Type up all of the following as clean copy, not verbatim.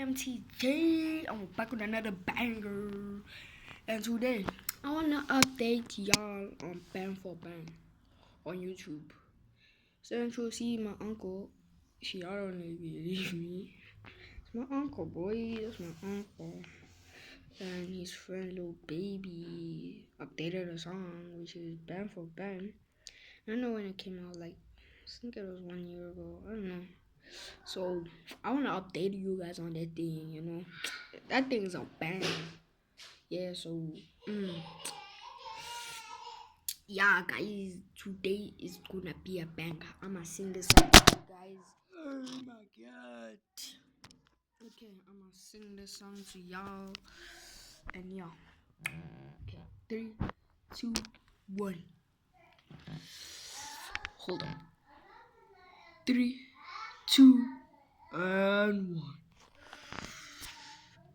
MTJ. I'm back with another banger. And today, I wanna update y'all on band4band on YouTube. Since you see my uncle, y'all don't believe me. It's my uncle, boy. That's my uncle. And his friend, little baby, updated a song, which is band4band. I don't know when it came out, like, I think it was 1 year ago. I don't know. So I wanna update you guys on that thing, you know. That thing's a bang. Yeah, so yeah guys, today is gonna be a banger. I'ma sing this song to you guys. Oh my god. Okay, I'ma sing this song to y'all. And yeah. Okay. 3, 2, 1. Hold on. 3, 2, and 1.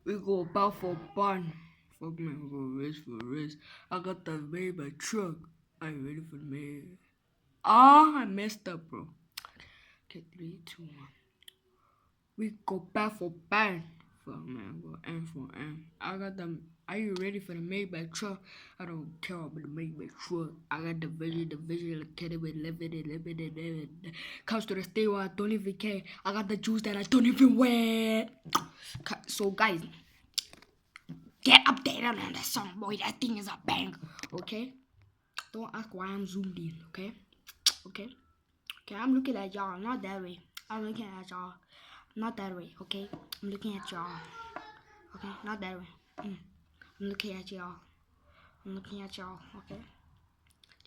We go about for band. Fuck me, we go for race. I got the Maybach truck. Are you ready for me? I messed up, bro. Okay, 3, 2, 1. We go back for band. Fuck man, go M for M. I got them. Are you ready for the Maybach truck? I don't care about the Maybach truck. I got the vision, look at it, live it. Comes to the state where I don't even care. I got the juice that I don't even wear. So guys, get updated on that song, boy. That thing is a bang. Okay? Don't ask why I'm zoomed in, okay? Okay? Okay, I'm looking at y'all, not that way. I'm looking at y'all, not that way, okay? I'm looking at y'all. Okay, not that way. I'm looking at y'all. I'm looking at y'all, okay?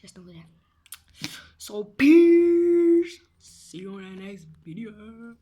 Just over there. So peace. See you on the next video.